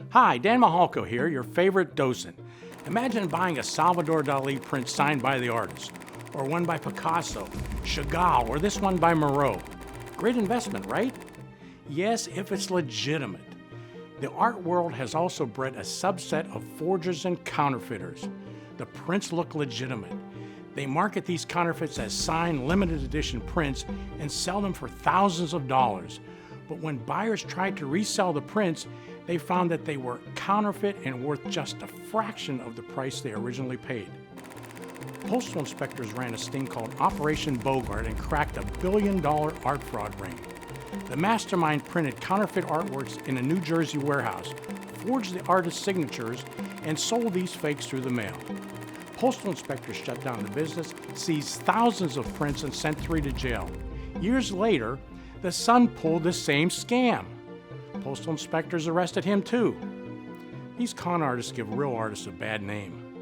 Hi, Dan Mahalko here, your favorite docent. Imagine buying a Salvador Dali print signed by the artist, or one by Picasso, Chagall, or this one by Moreau. Great investment, right? Yes, if it's legitimate. The art world has also bred a subset of forgers and counterfeiters. The prints look legitimate. They market these counterfeits as signed limited edition prints and sell them for thousands of dollars. But when buyers tried to resell the prints, they found that they were counterfeit and worth just a fraction of the price they originally paid. Postal inspectors ran a sting called Operation Bogart and cracked $1 billion art fraud ring. The mastermind printed counterfeit artworks in a New Jersey warehouse, forged the artist's signatures, and sold these fakes through the mail. Postal inspectors shut down the business, seized thousands of prints, and sent 3 to jail. Years later, the Sun pulled the same scam. Postal inspectors arrested him too. These con artists give real artists a bad name.